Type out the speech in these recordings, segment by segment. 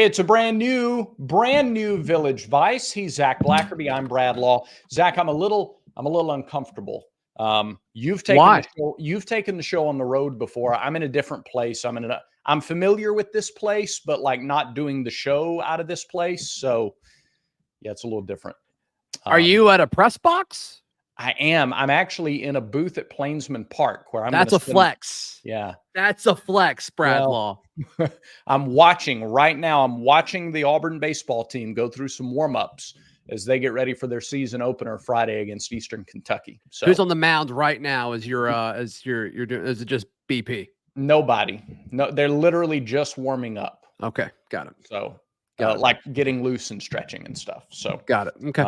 it's a brand new Village Vice. He's Zach Blackerby. I'm Brad Law. Zach, I'm a little uncomfortable. You've taken the show on the road before. I'm in a different place. I'm familiar with this place, but like not doing the show out of this place. So yeah, it's a little different. Are you at a press box? I am. I'm actually in a booth at Plainsman Park where That's a flex. Yeah. That's a flex, Brad Law. I'm watching right now. I'm watching the Auburn baseball team go through some warm-ups as they get ready for their season opener Friday against Eastern Kentucky. So who's on the mound right now as you're doing? Is it just BP? Nobody. No, they're literally just warming up. Okay, got it. So like getting loose and stretching and stuff. So got it. Okay.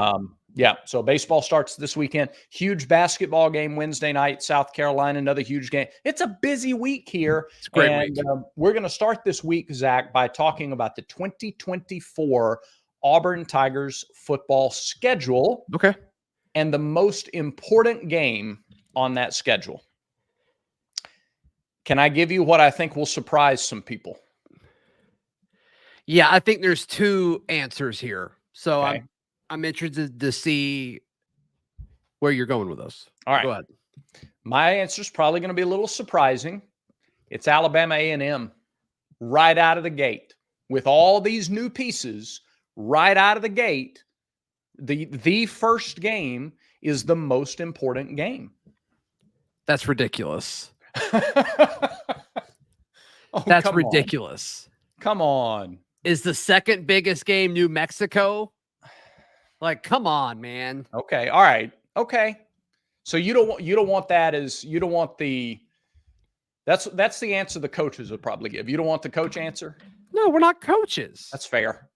Yeah. So baseball starts this weekend. Huge basketball game Wednesday night, South Carolina, another huge game. It's a busy week here. It's a great week. We're going to start this week, Zach, by talking about the 2024 Auburn Tigers football schedule. Okay. And the most important game on that schedule. Can I give you what I think will surprise some people? Yeah, I think there's two answers here. So okay. I'm interested to see where you're going with this. All right. Go ahead. My answer is probably going to be a little surprising. It's Alabama A&M right out of the gate. With all these new pieces right out of the gate, the first game is the most important game. That's ridiculous. Oh, that's ridiculous. Come on. Is the second biggest game New Mexico? Like, come on, man. Okay. All right. Okay. So you don't want that as you don't want the that's the answer the coaches would probably give. You don't want the coach answer? No, we're not coaches. That's fair.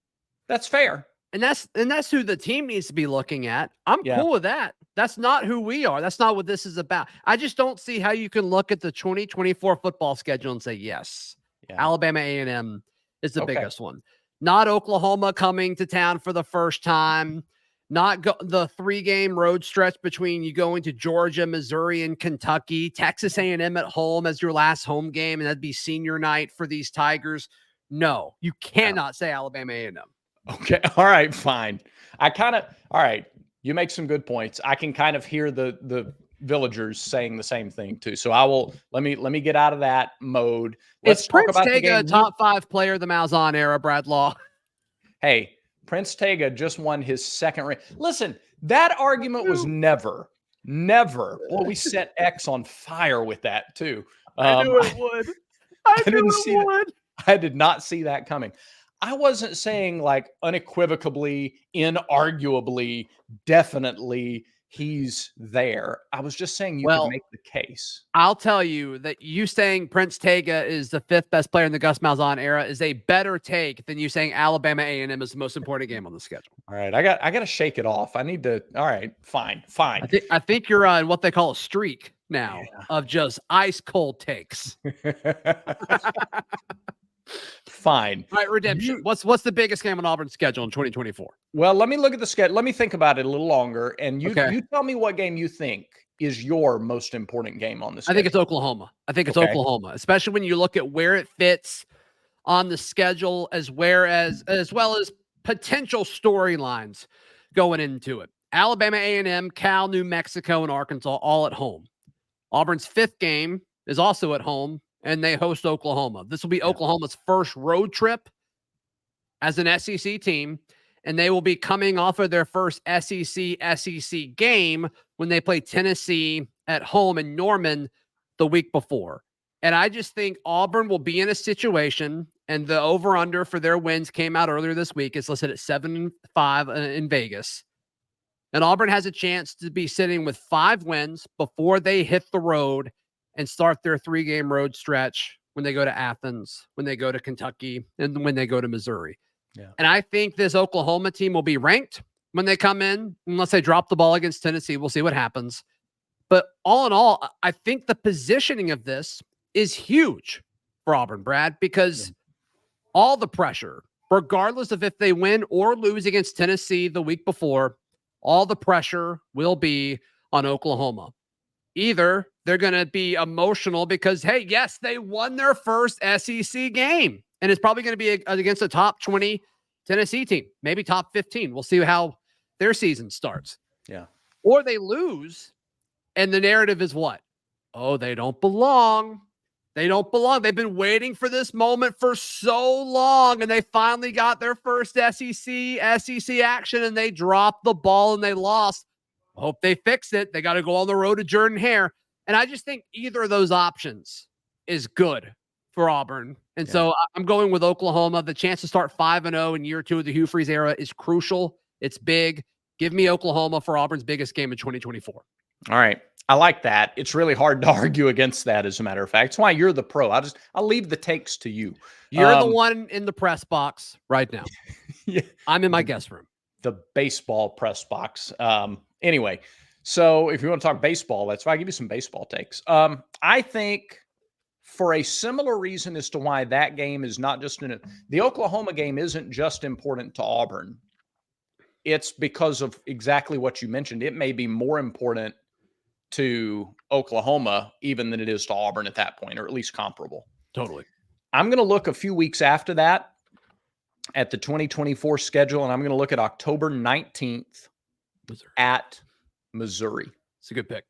That's fair. And that's who the team needs to be looking at. I'm cool with that. That's not who we are. That's not what this is about. I just don't see how you can look at the 2024 football schedule and say, yes, Alabama A&M is the biggest one. Not Oklahoma coming to town for the first time. Not the 3-game road stretch between you going to Georgia, Missouri, and Kentucky. Texas A&M at home as your last home game, and that'd be senior night for these Tigers. No, you cannot say Alabama A&M. Okay. All right. Fine. All right. You make some good points. I can kind of hear the villagers saying the same thing too. So let me get out of that mode. Let's talk about the game. Top 5 player of the Malzahn era, Brad Law. Hey, Prince Tega just won his second ring. Listen, that argument was never. Well, we set X on fire with that too. I knew it would. I didn't see that. I did not see that coming. I wasn't saying like unequivocally, inarguably, definitely he's there. I was just saying you can make the case. I'll tell you that you saying Prince Tega is the 5th best player in the Gus Malzahn era is a better take than you saying Alabama A&M is the most important game on the schedule. All right, I got to shake it off. I need to. All right, fine. I think you're on what they call a streak now of just ice cold takes. Fine. All right, redemption. What's the biggest game on Auburn's schedule in 2024? Well, let me look at the schedule. Let me think about it a little longer, and you tell me what game you think is your most important game on the schedule. I think it's Oklahoma. Oklahoma, especially when you look at where it fits on the schedule, as well as potential storylines going into it. Alabama A&M, Cal, New Mexico, and Arkansas all at home. Auburn's 5th game is also at home, and they host Oklahoma. This will be Oklahoma's first road trip as an SEC team, and they will be coming off of their first SEC game when they play Tennessee at home in Norman the week before. And I just think Auburn will be in a situation, and the over-under for their wins came out earlier this week. It's listed at 7-5 in Vegas. And Auburn has a chance to be sitting with 5 wins before they hit the road and start their 3-game road stretch when they go to Athens, when they go to Kentucky, and when they go to Missouri. Yeah. And I think this Oklahoma team will be ranked when they come in, unless they drop the ball against Tennessee. We'll see what happens. But all in all, I think the positioning of this is huge for Auburn, Brad, because all the pressure, regardless of if they win or lose against Tennessee the week before, all the pressure will be on Oklahoma. Either they're going to be emotional because, hey, yes, they won their first SEC game And it's probably going to be against a top 20 Tennessee team, maybe top 15. We'll see how their season starts. Yeah. Or they lose, and the narrative is what? Oh, they don't belong. They don't belong. They've been waiting for this moment for so long, and they finally got their first SEC action, and they dropped the ball and they lost. Hope they fix it. They got to go on the road to Jordan-Hare. And I just think either of those options is good for Auburn. And so I'm going with Oklahoma. The chance to start 5-0 in year 2 of the Hugh Freeze era is crucial. It's big. Give me Oklahoma for Auburn's biggest game in 2024. All right. I like that. It's really hard to argue against that, as a matter of fact. It's why you're the pro. I'll leave the takes to you. You're the one in the press box right now. Yeah. I'm in my guest room. The baseball press box. Anyway, so if you want to talk baseball, that's why I give you some baseball takes. I think for a similar reason as to why that game is not just the Oklahoma game isn't just important to Auburn. It's because of exactly what you mentioned. It may be more important to Oklahoma even than it is to Auburn at that point, or at least comparable. Totally. I'm going to look a few weeks after that at the 2024 schedule, and I'm going to look at October 19th at Missouri. It's a good pick.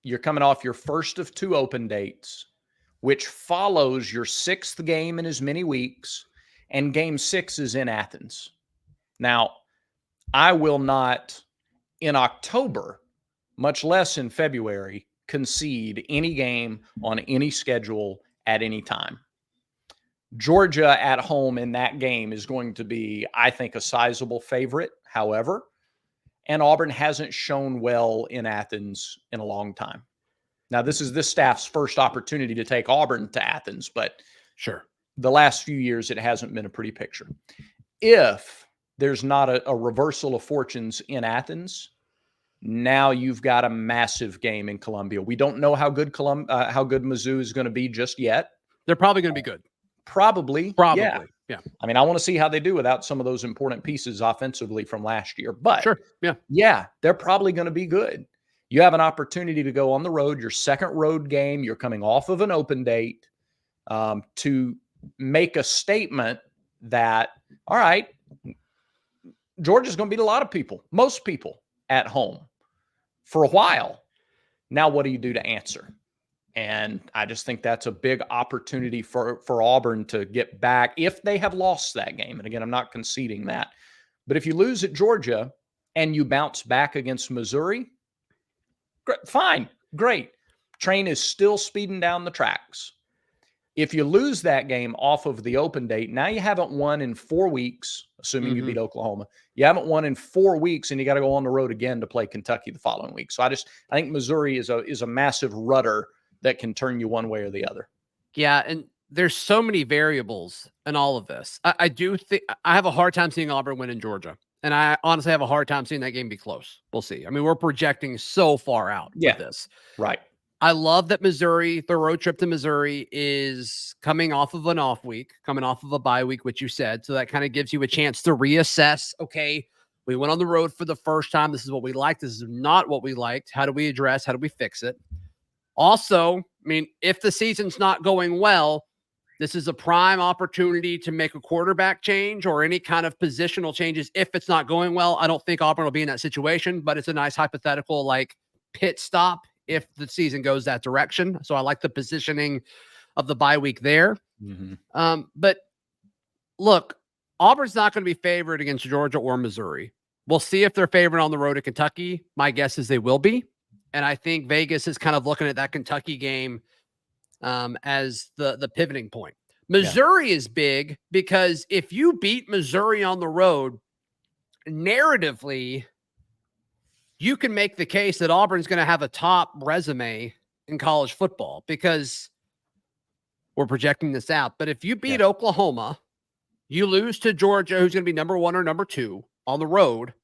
You're coming off your first of 2 open dates, which follows your 6th game in as many weeks, and game 6 is in Athens. Now, I will not, in October, much less in February, concede any game on any schedule at any time. Georgia at home in that game is going to be, I think, a sizable favorite, however, and Auburn hasn't shown well in Athens in a long time. Now, this is this staff's first opportunity to take Auburn to Athens, but sure, the last few years it hasn't been a pretty picture. If there's not a reversal of fortunes in Athens, now you've got a massive game in Columbia. We don't know how good Mizzou is going to be just yet. They're probably going to be good. Probably. Yeah. I mean, I want to see how they do without some of those important pieces offensively from last year. But sure, yeah, they're probably going to be good. You have an opportunity to go on the road, your second road game. You're coming off of an open date to make a statement that, all right, Georgia's going to beat a lot of people, most people at home for a while. Now, what do you do to answer? And I just think that's a big opportunity for Auburn to get back if they have lost that game. And again, I'm not conceding that. But if you lose at Georgia and you bounce back against Missouri, fine, great. Train is still speeding down the tracks. If you lose that game off of the open date, now you haven't won in 4 weeks, assuming you beat Oklahoma. You haven't won in 4 weeks, and you got to go on the road again to play Kentucky the following week. So I think Missouri is a massive rudder that can turn you one way or the other. Yeah, and there's so many variables in all of this. I do think I have a hard time seeing Auburn win in Georgia, and I honestly have a hard time seeing that game be close. We'll see. I mean, we're projecting so far out with this. Right. I love that Missouri, the road trip to Missouri is coming off of an off week, coming off of a bye week, which you said. So that kind of gives you a chance to reassess. Okay, we went on the road for the first time. This is what we liked. This is not what we liked. How do we address? How do we fix it? Also, I mean, if the season's not going well, this is a prime opportunity to make a quarterback change or any kind of positional changes. If it's not going well, I don't think Auburn will be in that situation, but it's a nice hypothetical like pit stop if the season goes that direction. So I like the positioning of the bye week there. But look, Auburn's not going to be favored against Georgia or Missouri. We'll see if they're favored on the road at Kentucky. My guess is they will be. And I think Vegas is kind of looking at that Kentucky game as the pivoting point. Missouri is big because if you beat Missouri on the road, narratively, you can make the case that Auburn's going to have a top resume in college football because we're projecting this out. But if you beat Oklahoma, you lose to Georgia, who's going to be number 1 or number 2 on the road,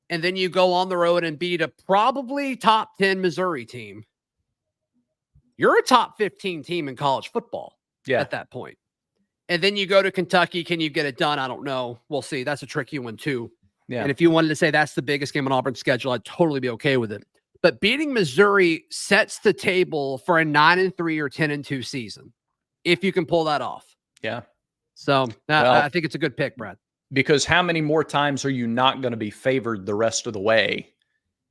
and then you go on the road and beat a probably top 10 Missouri team, you're a top 15 team in college football at that point. And then you go to Kentucky. Can you get it done? I don't know. We'll see. That's a tricky one too. Yeah. And if you wanted to say that's the biggest game on Auburn's schedule, I'd totally be okay with it. But beating Missouri sets the table for a 9-3 or 10-2 season, if you can pull that off. Yeah. So I think it's a good pick, Brad. Because how many more times are you not going to be favored the rest of the way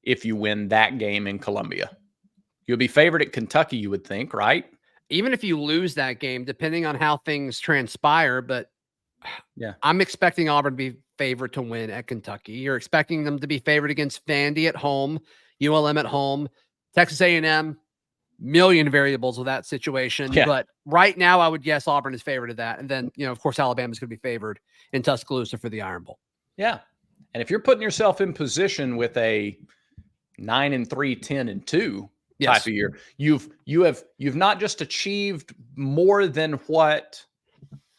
if you win that game in Columbia? You'll be favored at Kentucky, you would think, right? Even if you lose that game, depending on how things transpire, but yeah, I'm expecting Auburn to be favored to win at Kentucky. You're expecting them to be favored against Vandy at home, ULM at home, Texas A&M, million variables with that situation. Yeah. But right now, I would guess Auburn is favored of that. And then, of course, Alabama's going to be favored in Tuscaloosa for the Iron Bowl. Yeah. And if you're putting yourself in position with a 9-3, 10-2 type of year, you've not just achieved more than what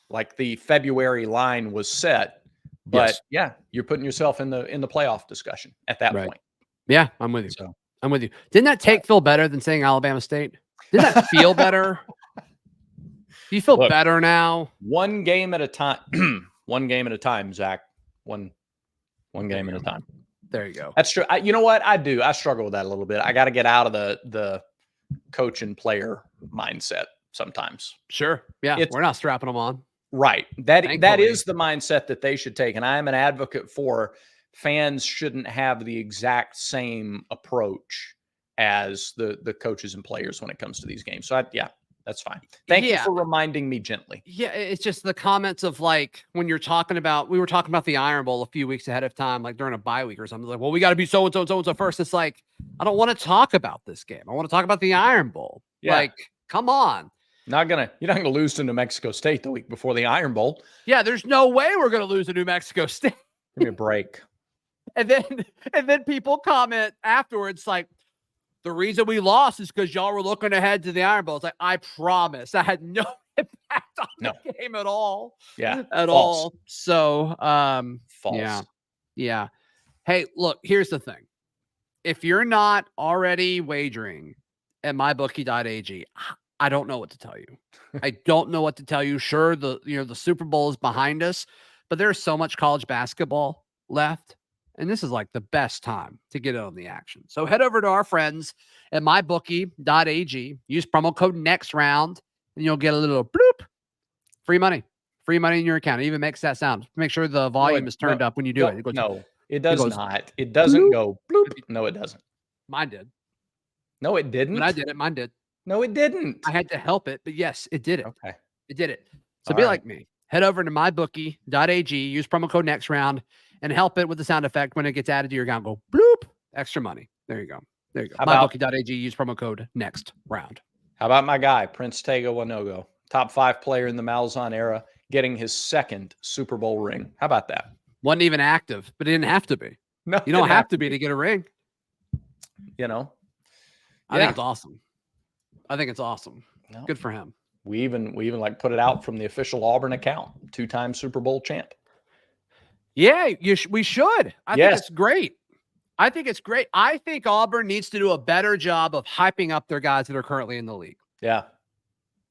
like the February line was set, but you're putting yourself in the playoff discussion at that point. Yeah, I'm with you. So I'm with you. Didn't that take feel better than saying Alabama State? Didn't that feel better? Do you feel better now? One game at a time. One game at a time, Zach. One game at a time. There you go. That's true. You know what? I do. I struggle with that a little bit. I got to get out of the coach and player mindset sometimes. Sure. Yeah. We're not strapping them on. Right. That is the mindset that they should take. And I am an advocate for fans shouldn't have the exact same approach as the coaches and players when it comes to these games. So that's fine. Thank you for reminding me gently. Yeah. It's just the comments of like, when you're talking about, we were talking about the Iron Bowl a few weeks ahead of time, like during a bye week or something, like, well, we got to be so-and-so and so-and-so first. It's like, I don't want to talk about this game. I want to talk about the Iron Bowl. Yeah. Like, come on. You're not gonna lose to New Mexico State the week before the Iron Bowl. Yeah, there's no way we're gonna lose to New Mexico State. Give me a break. and then people comment afterwards like, the reason we lost is because y'all were looking ahead to the Iron Bowl. It's like, I promise I had no impact on the game at all. Yeah, at all. So false. Yeah. Hey, look, here's the thing. If you're not already wagering at mybookie.ag, I don't know what to tell you. I don't know what to tell you. Sure, the Super Bowl is behind us, but there's so much college basketball left, and this is like the best time to get in on the action. So head over to our friends at mybookie.ag. Use promo code NEXTROUND, and you'll get a little bloop, free money in your account. It even makes that sound. Make sure the volume is turned up when you do it. It does not. It doesn't go bloop. No, it doesn't. Mine did. No, it didn't. When I did it, mine did. No, it didn't. I had to help it, but yes, it did it. Okay. It did it. So be like me. Head over to mybookie.ag, use promo code NEXTROUND, and help it with the sound effect when it gets added to your account. Go bloop, extra money. There you go. Mybookie.ag, use promo code NEXTROUND. How about my guy, Prince Tega Wanogho, top 5 player in the Malzahn era, getting his 2nd Super Bowl ring? How about that? Wasn't even active, but it didn't have to be. No, you don't have to be to get a ring. I think it's awesome. No. Good for him. We even like put it out from the official Auburn account. 2-time Super Bowl champ. Yeah, we should. I think it's great. I think Auburn needs to do a better job of hyping up their guys that are currently in the league. Yeah.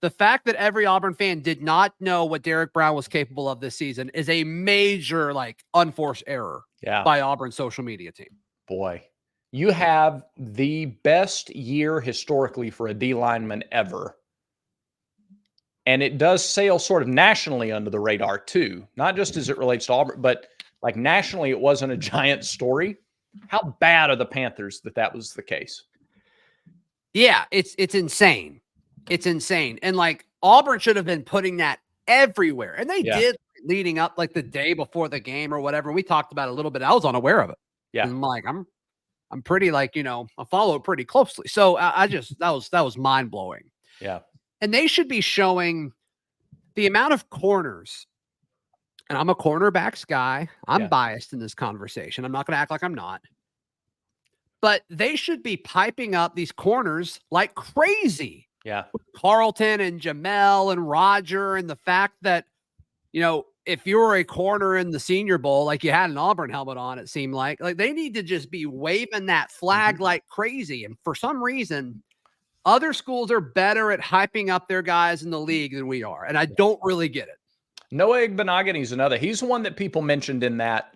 The fact that every Auburn fan did not know what Derek Brown was capable of this season is a major, unforced error by Auburn's social media team. Boy. You have the best year historically for a D lineman ever. And it does sail sort of nationally under the radar too. Not just as it relates to Auburn, but nationally, it wasn't a giant story. How bad are the Panthers that was the case? Yeah, it's insane. It's insane. And Auburn should have been putting that everywhere. And they did leading up the day before the game or whatever. We talked about it a little bit. I was unaware of it. Yeah. And I'm pretty I follow it pretty closely. So I just, that was mind blowing. Yeah. And they should be showing the amount of corners. And I'm a cornerbacks guy. I'm biased in this conversation. I'm not going to act like I'm not. But they should be piping up these corners like crazy. Yeah. With Carlton and Jamel and Roger, and the fact that, if you were a corner in the Senior Bowl, you had an Auburn helmet on, it seemed like they need to just be waving that flag like crazy. And for some reason, other schools are better at hyping up their guys in the league than we are. And I don't really get it. Noah Igbenogany's another. He's the one that people mentioned in that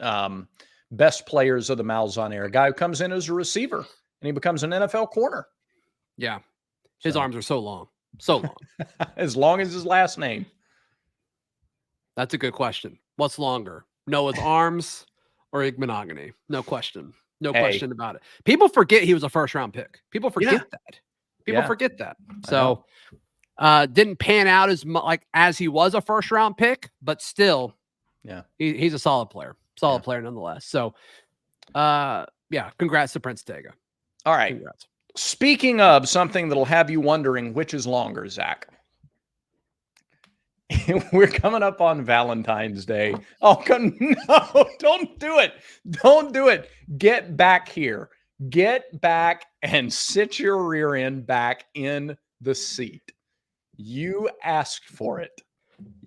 best players of the Malzahn era. Guy who comes in as a receiver and he becomes an NFL corner. Yeah. His arms are so long. So long. As long as his last name. That's a good question. What's longer, Noah's Arms or Igmonogany? No question. No question about it. People forget he was a first-round pick. People forget that. People forget that. So didn't pan out as he was a first-round pick, but still, he's a solid player. Solid player nonetheless. So, congrats to Prince Tega. All right. Congrats. Speaking of something that'll have you wondering which is longer, Zach. We're coming up on Valentine's Day. Oh, no, don't do it. Don't do it. Get back here. Get back and sit your rear end back in the seat. You asked for it.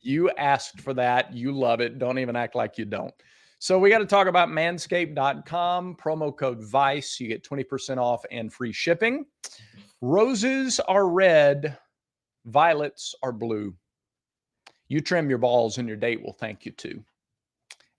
You asked for that. You love it. Don't even act like you don't. So we got to talk about manscaped.com. Promo code VICE. You get 20% off and free shipping. Roses are red. Violets are blue. You trim your balls and your date will thank you too.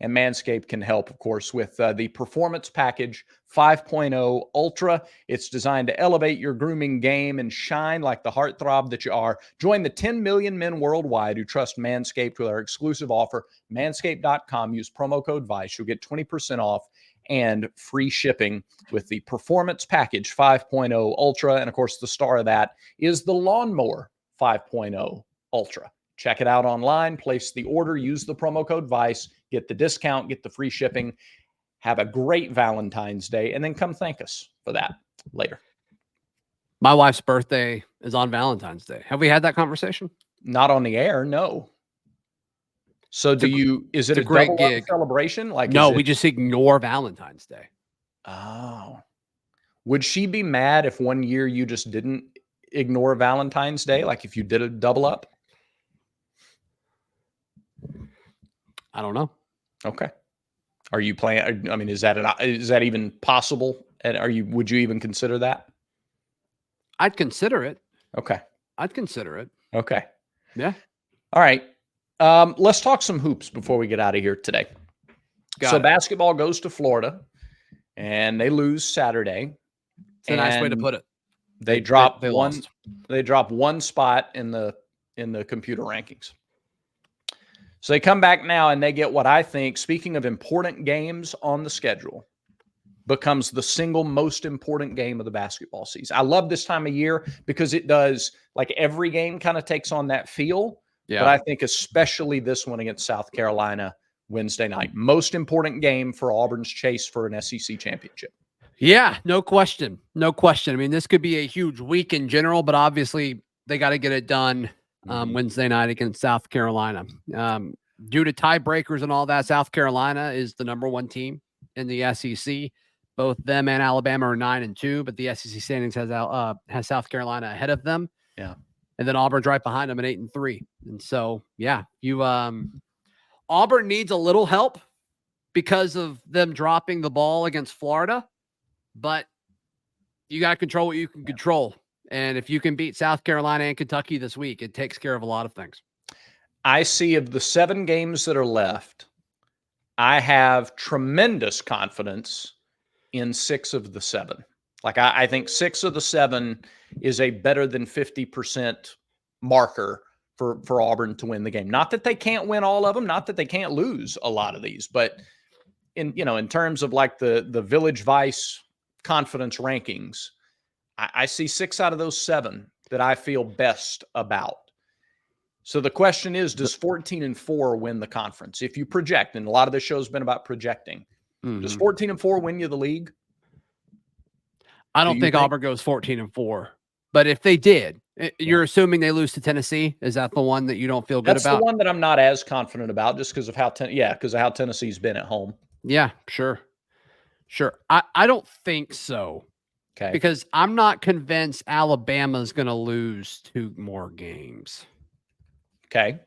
And Manscaped can help, of course, with the Performance Package 5.0 Ultra. It's designed to elevate your grooming game and shine like the heartthrob that you are. Join the 10 million men worldwide who trust Manscaped with our exclusive offer. Manscaped.com. Use promo code VICE. You'll get 20% off and free shipping with the Performance Package 5.0 Ultra. And, of course, the star of that is the Lawnmower 5.0 Ultra. Check it out online, place the order, use the promo code VICE, get the discount, get the free shipping. Have a great Valentine's Day, and then come thank us for that later. My wife's birthday is on Valentine's Day. Have we had that conversation? Not on the air, no. So is it a great double gig celebration? No, we just ignore Valentine's Day. Oh. Would she be mad if one year you just didn't ignore Valentine's Day? Like if you did a double up? I don't know. Okay. Are you playing? I mean, is that even possible? And would you even consider that? I'd consider it. Okay. I'd consider it. Okay. Yeah. All right. Let's talk some hoops before we get out of here today. Basketball goes to Florida, and they lose Saturday. It's a nice way to put it. They drop one. They drop one spot in the computer rankings. So they come back now and they get what I think, speaking of important games on the schedule, becomes the single most important game of the basketball season. I love this time of year because it does, like every game kind of takes on that feel. Yeah. But I think especially this one against South Carolina Wednesday night. Most important game for Auburn's chase for an SEC championship. Yeah, no question. No question. I mean, this could be a huge week in general, but obviously they got to get it done Wednesday night against South Carolina. Due to tiebreakers and all that, South Carolina is the number one team in the SEC. Both them and Alabama are 9-2, but the SEC standings has South Carolina ahead of them. Yeah, and then Auburn's right behind them at 8-3. And so, Auburn needs a little help because of them dropping the ball against Florida, but you got to control what you can control. And if you can beat South Carolina and Kentucky this week, it takes care of a lot of things. I see of the 7 games that are left, I have tremendous confidence in 6 of the 7. Like I think 6 of the 7 is a better than 50% marker for Auburn to win the game. Not that they can't win all of them, not that they can't lose a lot of these, but in terms of like the Village Vice confidence rankings, I see 6 out of those 7 that I feel best about. So the question is, does 14-4 win the conference? If you project, and a lot of this show has been about projecting, does 14-4 win you the league? I don't think Auburn goes 14-4, but if they did, you're assuming they lose to Tennessee. Is that the one that you don't feel good about? That's the one that I'm not as confident about, just because of how Tennessee's been at home. Yeah, sure. I don't think so. Okay. Because I'm not convinced Alabama's going to lose 2 more games. Okay.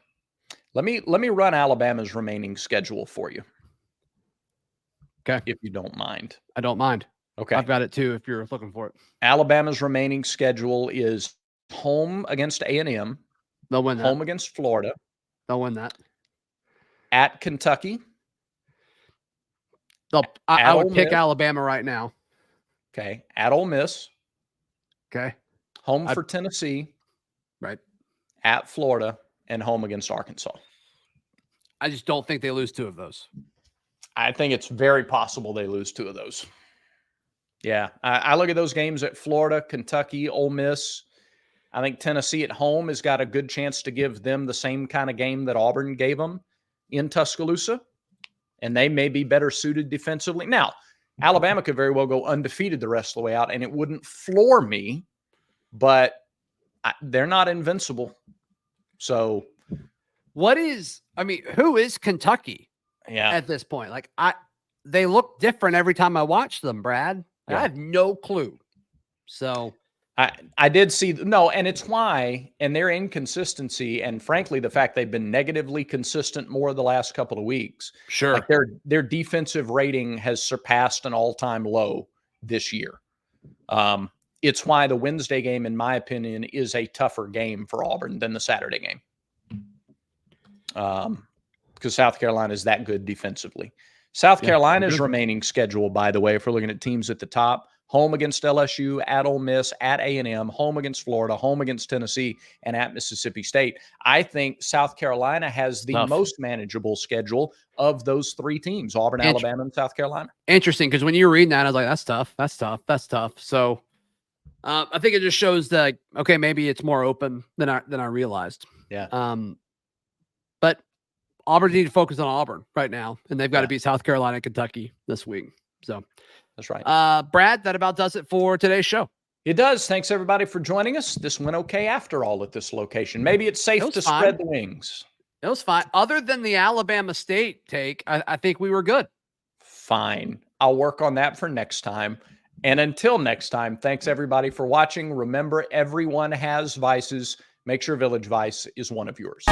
Let me run Alabama's remaining schedule for you. Okay. If you don't mind. I don't mind. Okay. I've got it too if you're looking for it. Alabama's remaining schedule is home against A&M. They'll win that. Home against Florida. They'll win that. At Kentucky. I would pick Alabama right now. Okay. At Ole Miss. Okay. Home for Tennessee. Right. At Florida and home against Arkansas. I just don't think they lose 2 of those. I think it's very possible they lose 2 of those. Yeah, I look at those games at Florida, Kentucky, Ole Miss. I think Tennessee at home has got a good chance to give them the same kind of game that Auburn gave them in Tuscaloosa, and they may be better suited defensively. Now, Alabama could very well go undefeated the rest of the way out, and it wouldn't floor me, but they're not invincible. So who is Kentucky at this point? Like, they look different every time I watch them, Brad. Yeah. I have no clue. So I did see and it's why, and their inconsistency, and frankly, the fact they've been negatively consistent more the last couple of weeks. Sure. Like their defensive rating has surpassed an all-time low this year. It's why the Wednesday game, in my opinion, is a tougher game for Auburn than the Saturday game. Because South Carolina is that good defensively. South Carolina's remaining schedule, by the way, if we're looking at teams at the top, home against LSU, at Ole Miss, at A&M, home against Florida, home against Tennessee, and at Mississippi State. I think South Carolina has the most manageable schedule of those 3 teams, Auburn, Alabama, and South Carolina. Interesting, because when you were reading that, I was like, that's tough. That's tough. That's tough. So I think it just shows that, okay, maybe it's more open than I realized. Yeah. But Auburn need to focus on Auburn right now, and they've got to beat South Carolina and Kentucky this week. So that's right. Brad, that about does it for today's show. It does. Thanks, everybody, for joining us. This went okay after all at this location. Maybe it's safe to spread the wings. It was fine. Other than the Alabama State take, I think we were good. Fine. I'll work on that for next time. And until next time, thanks, everybody, for watching. Remember, everyone has vices. Make sure Village Vice is one of yours.